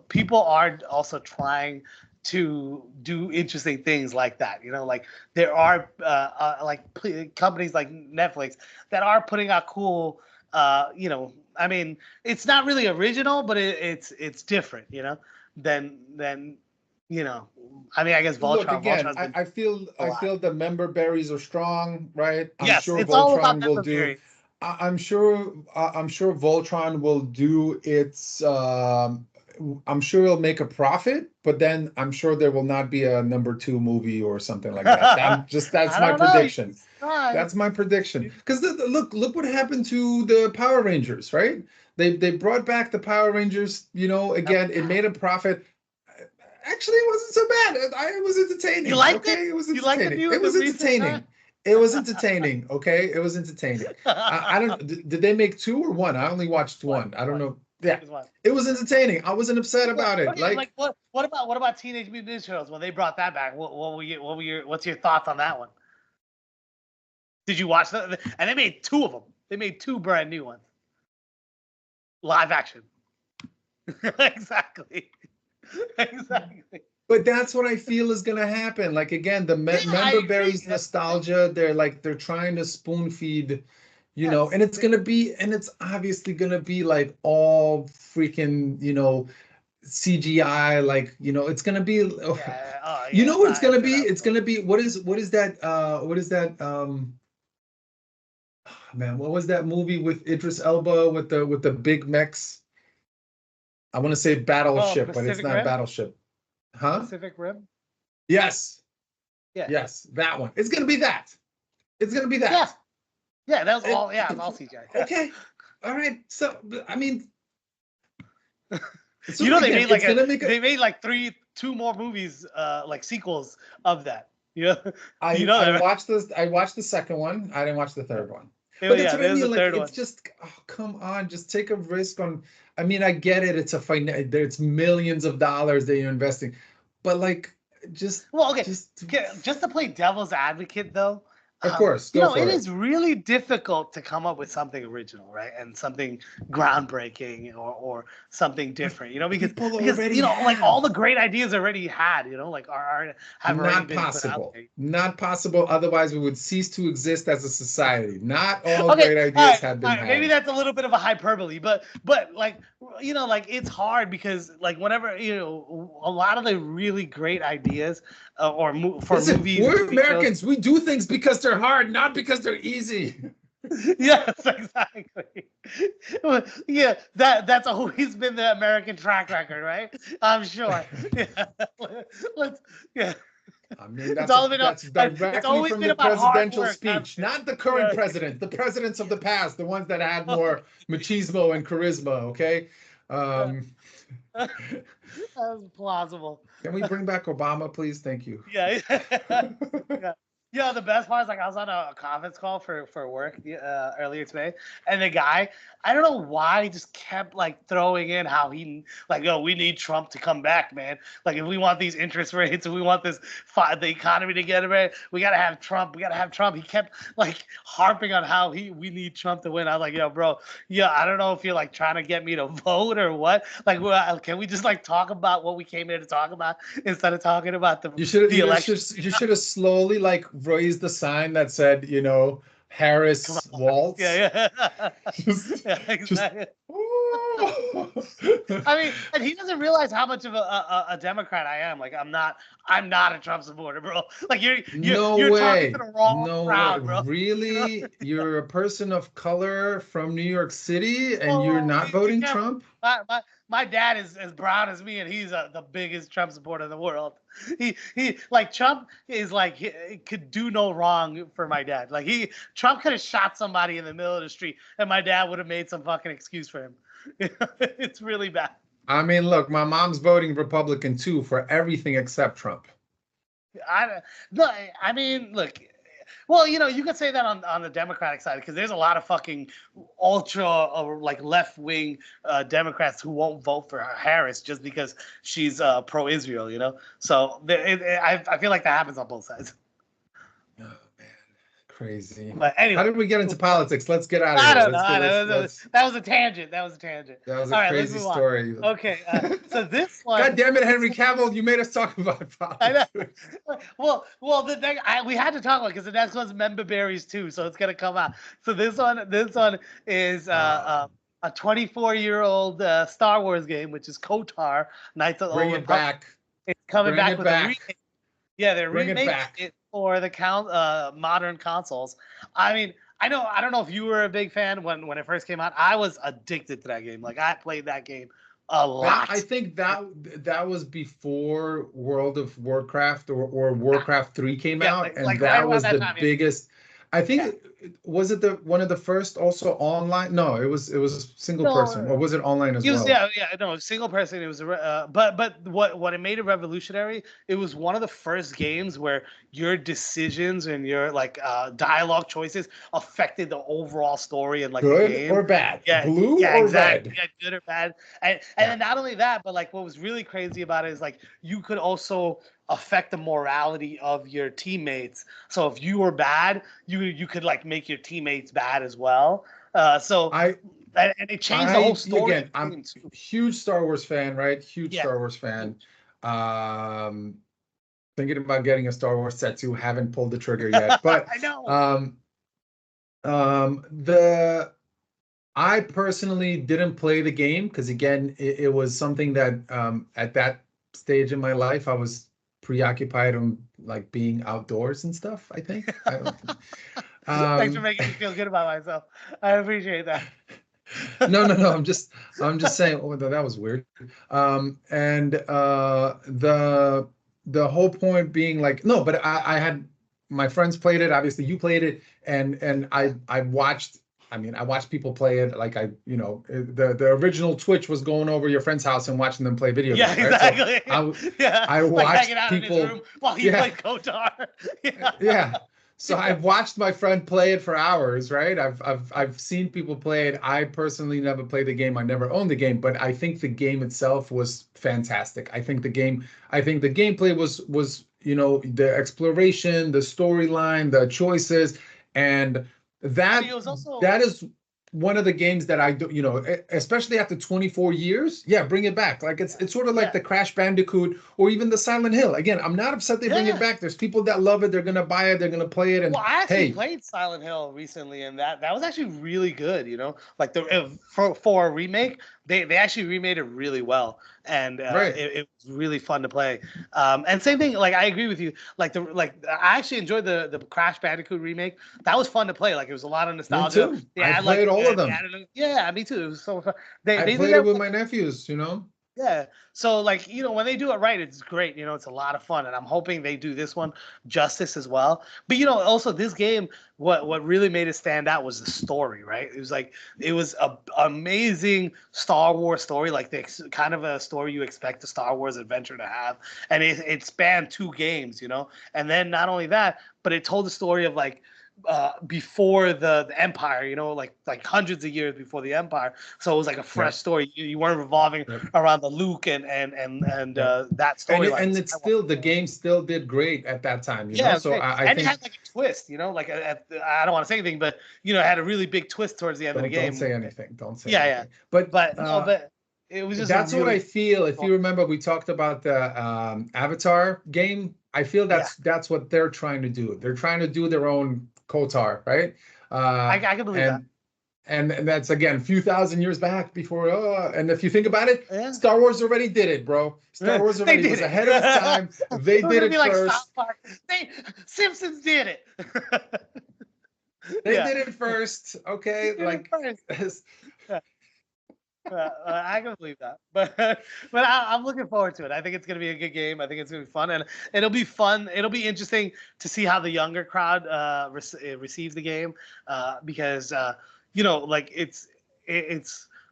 people are also trying to do interesting things like that. Like there are companies like Netflix that are putting out cool. I mean, it's not really original, but it's different. Than I mean, I guess Look Voltron. again. Voltron's been a I lot. feel the member berries are strong, right? I'm Yes, sure it's all about Voltron will member do. berries. I'm sure Voltron will do its. I'm sure it'll make a profit, but then I'm sure there will not be a number 2 movie or something like that. That's I my don't know. You prediction. try. That's my prediction. Because look what happened to the Power Rangers, right? They brought back the Power Rangers. That was Again, it bad. made a profit. Actually, it wasn't so bad. It was entertaining. You liked it? Okay, it was You liked it entertaining. you It in the was recent time? entertaining. It was entertaining. Okay, it was entertaining. I don't. Did they make 2 or 1? I only watched One, 1. I don't one. know. Yeah, Just one. it was entertaining. I wasn't upset Yeah, about it. okay, Like, like what about Teenage Mutant Ninja Turtles when they brought that back? What's your thoughts on that one? Did you watch that? And they made 2 of them. They made 2 brand new ones. Live action. Exactly. Exactly. but that's what I feel is gonna happen. Like again, the Yeah, I member agree. berries nostalgia. They're trying to spoon feed, Yes. and it's obviously gonna be like all freaking, CGI, like, it's gonna be, Yeah. Oh you yeah. know what it's gonna It's be? gonna. It's gonna be what is that man, what was that movie with Idris Elba with the big mechs? I want to say Oh, Battleship, but it's Pacific not Rim. Battleship. Huh? Pacific Rim. Yes. Yeah. Yes, that one. It's gonna be that. It's gonna be Yeah. that. Yeah. That was It- all. Yeah, it was all CGI. okay. All right. So I mean, You so know, they again, made like it's gonna make a they made like two more movies, like sequels of that. You know, you I know I that, right? watched this. I watched the second one. I didn't watch the Yeah. third one. But that's Yeah, what I there's a mean. Like, third it's one. just, oh, come on, just take a risk on. I mean, I get it. It's it's millions of dollars that you're investing, but like, just, Well, okay, just, just to play devil's advocate, though, of course, you go know, it for it. is really difficult to come up with something original, right? And something groundbreaking or something But different, you know, because people you already know, like all have. the great ideas already had, you know, like are have already Not been put out possible. there. Not possible. Otherwise, we would cease to exist as a society. Not all Okay, great all ideas right, have all been right. Maybe had. that's a little bit of a hyperbole, but like you know, like it's hard because like whenever you know a lot of the really great ideas for Listen, movies and we're TV shows. Americans. We do things because they're hard, not because they're easy. Yes, exactly. Well, yeah, that's always been the American track record, right? I'm sure. Yeah, let's yeah. I mean, It's all been that's it's directly always from been the about hard presidential work, hasn't speech, it? not the current president, the presidents of the past, the ones that had Yeah. more machismo and charisma. Okay, Yeah. um, That's plausible. can we bring back Obama, please? Thank you. Yeah. Yeah. Yeah, the best part is like I was on a conference call for work earlier today, and the guy, I don't know why, he just kept like throwing in how he like, oh, we need Trump to come back, man. Like if we want these interest rates, if we want the economy to get right, we gotta have Trump. We gotta have Trump. He kept like harping on how we need Trump to win. I was like, yo, bro, yeah, I don't know if you're like trying to get me to vote or what. Like, can we just like talk about what we came here to talk about instead of talking about the election? You should have slowly like raised the sign that said, Come Harris on. Waltz. Yeah. Just, Yeah, just. exactly. Oh. I mean, and he doesn't realize how much of a Democrat I am. Like, I'm not a Trump supporter, bro. Like, No you're talking to way. the wrong No way. crowd, bro. You know? Really? You're a person of color from New York City and you're Oh, not be voting careful. Trump? My dad is as brown as me, and he's the biggest Trump supporter in the world. He like Trump is like he could do no wrong for my dad. Like Trump could have shot somebody in the middle of the street, and my dad would have made some fucking excuse for him. It's really bad. I mean, look, my mom's voting Republican too for everything except Trump. No, I mean, look. Well, you know, you could say that on the Democratic side because there's a lot of fucking ultra or like left wing Democrats who won't vote for Harris just because she's pro-Israel. You know, so I feel like that happens on both sides. Oh man, crazy. But How anyway, did we get into politics? Let's get out of I here. don't know. I don't know. Let's That was a tangent. That was a tangent. that was a All right, let's crazy move on. story. Okay, so this one. God damn it, Henry Cavill, you made us talk about I know. politics. Well, the next we had to talk about because the next one's Member Berries too, so it's gonna come out. So this one is a 24-year-old Star Wars game, which is KOTOR, Knights of the Bring Old it Republic. back. It's coming Bring back it with a back. remake. Yeah, they're Bring it remaking back. it for the modern consoles. I mean, I don't know if you were a big fan when it first came out. I was addicted to that game. Like I played that game a lot. I think that was before World of Warcraft or Warcraft 3 came Yeah, out, and like right that around was that the time. biggest. I think Yeah. was it the one of the first also online? No, it was single person, or No, was it online as it was well? no single person. It was but what it made it revolutionary. It was one of the first games where your decisions and your like dialogue choices affected the overall story and like the Good game. or bad? Yeah, Blue yeah, or exactly. red? Yeah, good or bad. And Yeah. then not only that, but like what was really crazy about it is like you could also affect the morality of your teammates. So if you were bad, you could like make your teammates bad as well. So I and it changed the whole story of again, the I'm game too. a huge Star Wars fan, right? Huge Yeah. Star Wars fan. Um, Thinking about getting a Star Wars tattoo, haven't pulled the trigger yet, but I know. um, the I personally didn't play the game because again, it was something that at that stage in my life I was preoccupied on like being outdoors and stuff. I think. I don't, Thanks for Um, making me feel good about myself. I appreciate that. no. I'm just saying. Oh, that was weird. And the whole point being like, no, but I had my friends played it. Obviously, you played it, and I watched. I mean, I watched people play it. Like the original Twitch was going over your friend's house and watching them play video Yeah, games, right? So exactly. I Yeah, I like watched hanging out in his people. room while he Yeah, played Kotar. Yeah. yeah. So Yeah. I've watched my friend play it for hours, right? I've seen people play it. I personally never played the game. I never owned the game, but I think the game itself was fantastic. I think the gameplay was, the exploration, the storyline, the choices, and I mean, that it was also that is one of the games that I do, especially after 24 years. Yeah, bring it back. Like it's sort of like yeah, the Crash Bandicoot or even the Silent Hill. Again, I'm not upset they bring it yeah. back. There's people that love it. They're gonna buy it. They're gonna play it. And Well, I actually hey, played Silent Hill recently, and that was actually really good. Like for a remake, they actually remade it really well, and right. it was really fun to play. And same thing, like I agree with you. I actually enjoyed the Crash Bandicoot remake. That was fun to play. Like it was a lot of Me nostalgia. too. They I had played all of they them. added, yeah, me too. It was so fun. They I they did played it that. with my nephews. Yeah. So like, when they do it right, it's great. It's a lot of fun. And I'm hoping they do this one justice as well. But also this game, what really made it stand out was the story, right? It was a amazing Star Wars story, like the kind of a story you expect a Star Wars adventure to have. And it spanned two games, And then not only that, but it told the story of like before the Empire, like hundreds of years before the Empire. So it was like a fresh Yep. story. You weren't revolving Yep. around the Luke and Yep. that And storyline. it's still the game still did great at that time. Yeah, it was So great. I And it think had like a twist, like I don't want to say anything, but it had a really big twist towards the end of the don't game. say anything. Don't say Yeah, yeah. anything. But But no, but it was just a that's what I really feel. If you remember, we talked about the Avatar game. I feel yeah. that's what they're trying to do. They're trying to do their own Kotar, right? I can believe that. And that's again a few thousand years back before. And if you think about it, Yeah. Star Wars already did it, bro. Star Wars They already did was it. ahead of its time. They It was did gonna it be like South first. Park. Simpsons did it. They Yeah. did it first. They Okay, did it like first. Yeah. I can believe that, but I'm looking forward to it. I think it's gonna be a good game. I think it's gonna be fun, and it'll be fun. It'll be interesting to see how the younger crowd receives the game, because like it's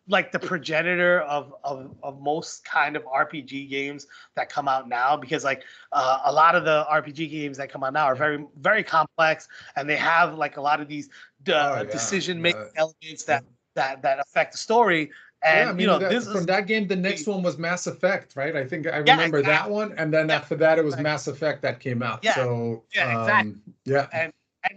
like the progenitor of most kind of RPG games that come out now, because like a lot of the RPG games that come out now are very very complex, and they have like a lot of these oh yeah, decision making yeah. elements that affect the story. Yeah, I And mean, this from is that game, the next one was Mass Effect, right? I think I yeah, remember that exactly. one, and then Yeah, after that, it was exactly. Mass Effect that came out. Yeah, So, yeah, exactly. yeah, And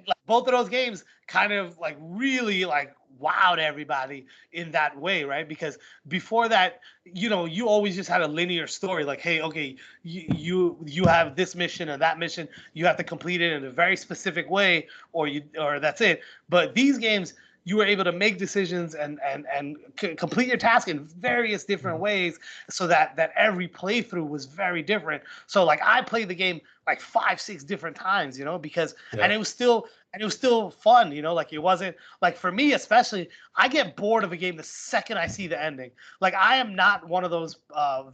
like both of those games kind of like really like wowed everybody in that way, right? Because before that, you always just had a linear story. Like, hey, okay, you have this mission or that mission, you have to complete it in a very specific way, or that's it. But these games, you were able to make decisions and complete your task in various different ways, so that every playthrough was very different. So like I played the game like 5-6 different times, because yeah, and it was still fun, like it wasn't like, for me especially, I get bored of a game the second I see the ending. Like I am not one of those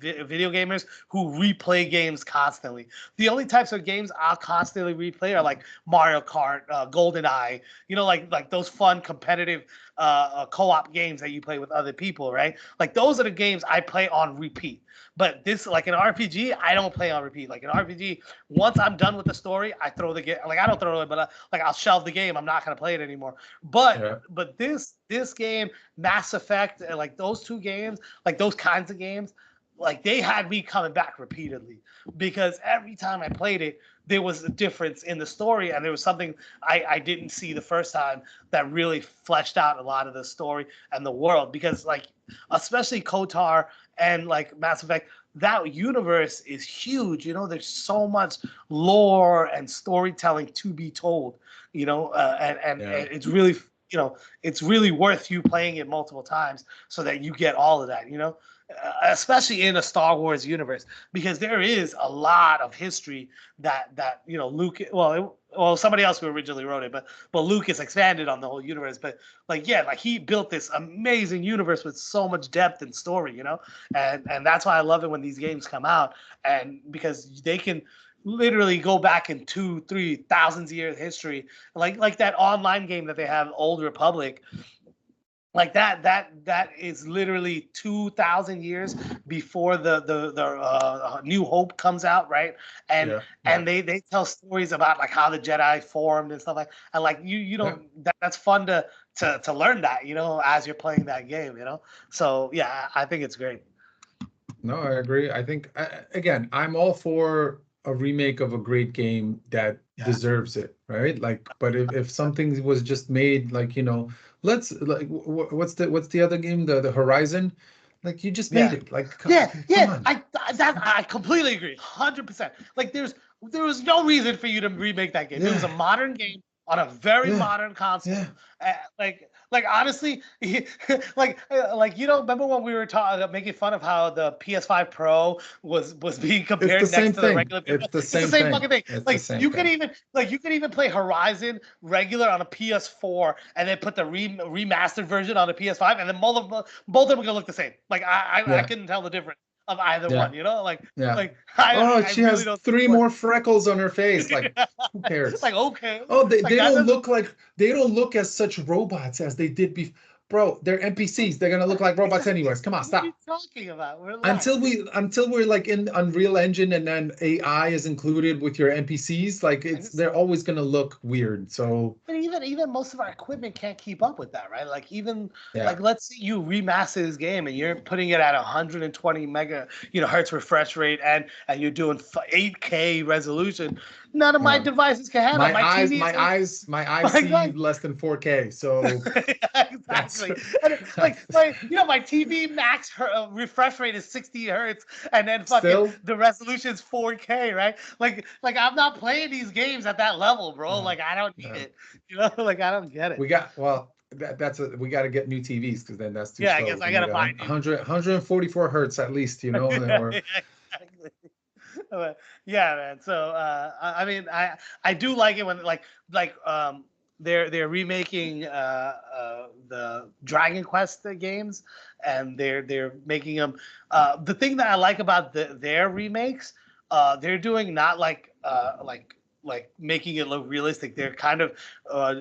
video gamers who replay games constantly. The only types of games I'll constantly replay are like Mario Kart, GoldenEye, like those fun competitive co-op games that you play with other people, right? Like those are the games I play on repeat. But this, like an RPG, I don't play on repeat. Like an RPG, once I'm done with the story, I throw the game. Like I don't throw it away, but like I'll shelve the game. I'm not gonna play it anymore. But yeah, but this game, Mass Effect, and like those two games, like those kinds of games, like they had me coming back repeatedly, because every time I played it, there was a difference in the story, and there was something I didn't see the first time that really fleshed out a lot of the story and the world. Because like especially Kotar and like Mass Effect, that universe is huge. There's so much lore and storytelling to be told. And yeah. it's really it's really worth you playing it multiple times so that you get all of that, especially in a Star Wars universe, because there is a lot of history that Luke, well, somebody else who originally wrote it, but Lucas expanded on the whole universe. But like he built this amazing universe with so much depth and story, and that's why I love it when these games come out, and because they can literally go back in 2-3 thousands of years history, like that online game that they have, Old Republic. Like that is literally 2,000 years before the New Hope comes out, right? And Yeah. and they tell stories about like how the Jedi formed and stuff like, and like you don't that's fun to learn that, as you're playing that game, So yeah, I think it's great. No, I agree. I think again, I'm all for a remake of a great game that deserves it, right? Like, but if something was just made like, let's like what's the other game? The Horizon? Like you just made it. Like come on. I completely agree, 100%. Like there was no reason for you to remake that game. It was a modern game on a very modern console. Yeah. Like honestly, remember when we were making fun of how the PS5 Pro was being compared It's the next same to the thing. regular PS5? It's the It's the same same thing. fucking thing. It's the Like same you could thing. even play Horizon regular on a PS4 and then put the remastered version on a PS5, and then both of them are gonna look the same. Like I couldn't tell the difference of either one. Like Yeah. I She really has don't. 3 more freckles on her face. Like, who cares? Like okay. Oh, they Like, that don't doesn't. look like they don't look as such robots as they did before. Bro, they're NPCs. They're gonna look like robots anyways. Come on, What are you stop. talking about? Relax. Until we're like in Unreal Engine and then AI is included with your NPCs, like they're always gonna look weird. So But even most of our equipment can't keep up with that, right? Like even yeah. like let's say you remaster this game and you're putting it at 120 hertz refresh rate, and you're doing 8K resolution. None of my Yeah. devices can handle. My TV My eyes see less than 4K. So exactly. And my TV max refresh rate is 60 hertz, and then fucking still the resolution is 4K, right? Like I'm not playing these games at that level, bro. Like I don't need it. Like I don't get it. we got we got to get new TVs because then that's too Yeah, I slow. guess I We need gotta buy new. 144 hertz at least, or Exactly. Yeah, man. So I mean, I do like it when they're remaking the Dragon Quest games, and they're making them. The thing that I like about their remakes, they're doing not like making it look realistic. They're kind of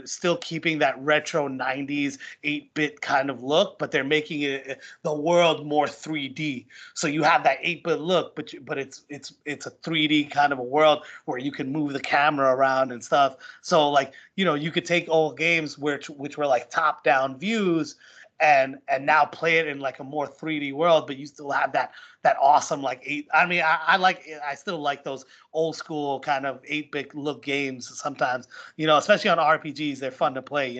still keeping that retro 90s 8-bit kind of look, but they're making it the world more 3D. So you have that 8-bit look, but it's a 3D kind of a world where you can move the camera around and stuff. So like, you could take old games which were like top-down views and now play it in like a more 3D world, but you still have that awesome like eight. I mean, I still like those old school kind of 8-bit look games sometimes, especially on RPGs. They're fun to play,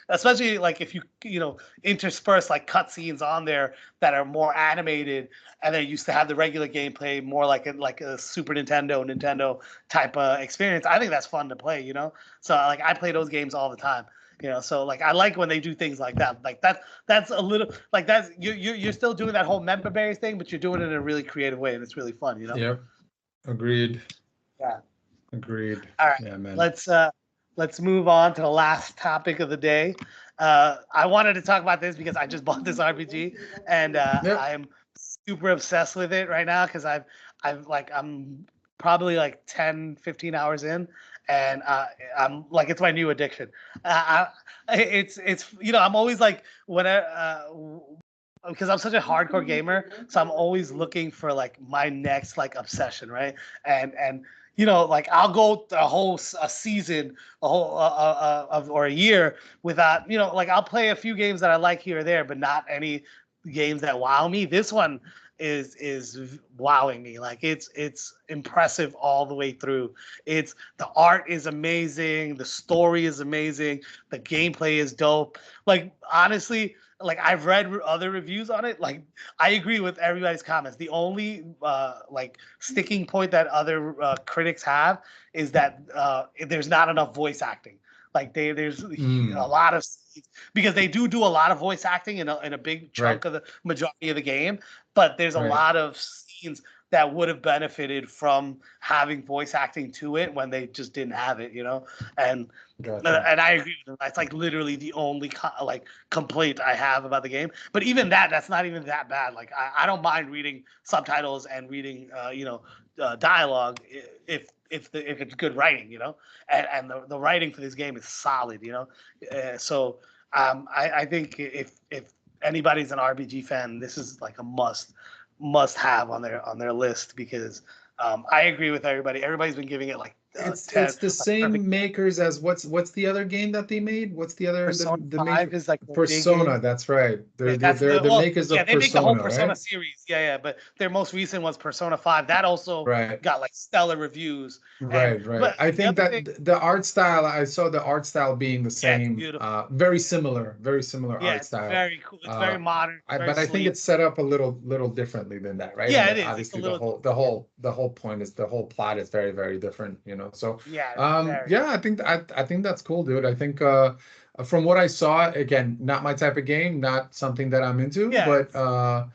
especially like if you intersperse like cutscenes on there that are more animated, and they used to have the regular gameplay more like a Super Nintendo type of experience. I think that's fun to play, So like I play those games all the time. So like I like when they do things like that. Like that's a little like that's you're still doing that whole member berries thing, but you're doing it in a really creative way, and it's really fun. Yeah, agreed. Yeah, agreed. All right, yeah, man. Let's move on to the last topic of the day. I wanted to talk about this because I just bought this RPG, and I am super obsessed with it right now because I'm probably like 10-15 hours in, and I'm like, it's my new addiction. It's I'm always like because I'm such a hardcore gamer, so I'm always looking for like my next like obsession, right? And like I'll go a season, or a year without, like I'll play a few games that I like here or there, but not any games that wow me. This one is wowing me. Like it's impressive all the way through. The art is amazing, the story is amazing, the gameplay is dope. Like honestly, like I've read other reviews on it. Like I agree with everybody's comments. The only like sticking point that other critics have is that there's not enough voice acting. Like there's a lot of scenes because they do a lot of voice acting in a big chunk of the majority of the game, but there's a lot of scenes that would have benefited from having voice acting to it when they just didn't have it, and and I agree with them. That's like literally the only complaint I have about the game. But even that's not even that bad. Like I don't mind reading subtitles and reading dialogue if it's good writing, and the writing for this game is solid, so I think if anybody's an RPG fan, this is like a must have on their list because I agree with everybody. Everybody's been giving it like it's 10, the same makers as what's the other game that they made? What's the other Persona the 5 is like Persona? That's right. They're that's the makers of they Persona, make the whole Persona right? series. Yeah, but their most recent was Persona 5. That also got like stellar reviews. Right. But I think that the art style, I saw the art style being the same, very similar art style. It's very cool. It's very modern. But I think it's set up a little differently than that, right? Yeah, and it is. Obviously, the whole point is the whole plot is very, very different, So I think that's cool, dude. I think from what I saw, again, not my type of game, not something that I'm into, but well,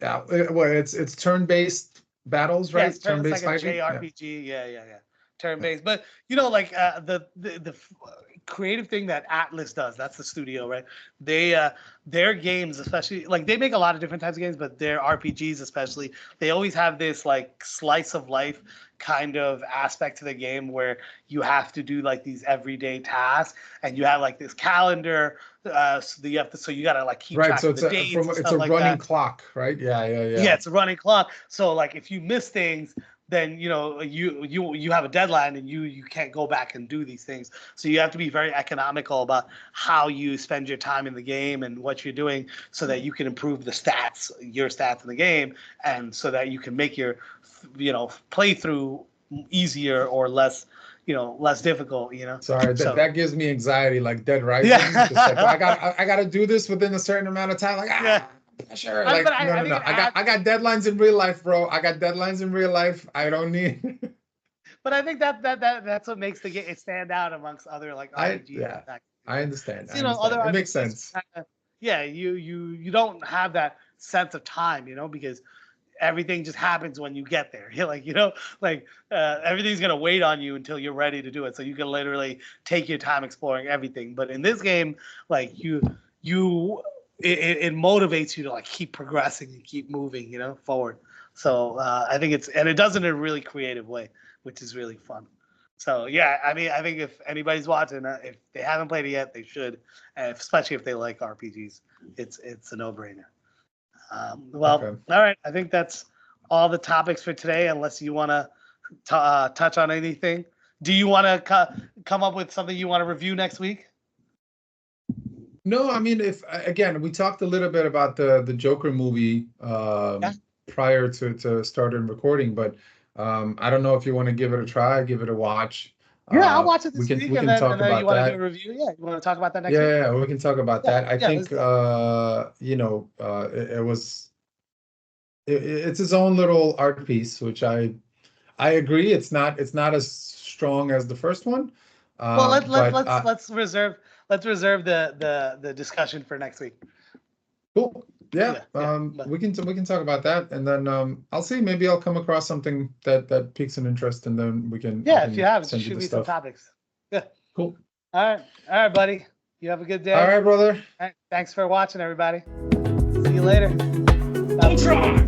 it's turn-based battles, right? Yes, turn-based like a JRPG. Yeah. Turn-based, but like the creative thing that Atlas does, that's the studio, right? They their games, especially, like they make a lot of different types of games, but their RPGs especially, they always have this like slice of life kind of aspect to the game where you have to do like these everyday tasks and you have like this calendar, so you gotta like keep track of the dates. It's a running clock, right? Yeah, it's a running clock. So like if you miss things, then you have a deadline and you can't go back and do these things. So you have to be very economical about how you spend your time in the game and what you're doing so that you can improve your stats in the game, and so that you can make your playthrough easier or less difficult, Sorry, that gives me anxiety, like Dead Rising. Just like, I gotta do this within a certain amount of time. Like sure. Like, no. I got deadlines in real life, bro. I got deadlines in real life. I don't need. But I think that's what makes the game stand out amongst other like RPGs. I understand. Other it makes sense. You don't have that sense of time, because everything just happens when you get there. You're like, everything's gonna wait on you until you're ready to do it. So you can literally take your time exploring everything. But in this game, like it motivates you to like keep progressing and keep moving, forward. So I think it does it in a really creative way, which is really fun. So I think if anybody's watching, if they haven't played it yet, they should, especially if they like RPGs. It's a no-brainer. All right. I think that's all the topics for today, unless you want to touch on anything. Do you want to come up with something you want to review next week? No, I mean, if again, we talked a little bit about the Joker movie prior to starting recording, but I don't know if you want to give it a try, give it a watch. Yeah, I'll watch it this week. We can talk about you want to do a review? Yeah, you want to talk about that next week? Yeah, we can talk about that. I think it's its own little art piece, which I agree. It's not as strong as the first one. Well, let's reserve the discussion for next week. Cool. Yeah. We can talk about that, and then I'll see. Maybe I'll come across something that piques an interest, and then we can. Yeah, if you have, shoot me some topics. Yeah. Cool. All right, buddy. You have a good day. All right, brother. All right, thanks for watching, everybody. See you later. Ultron.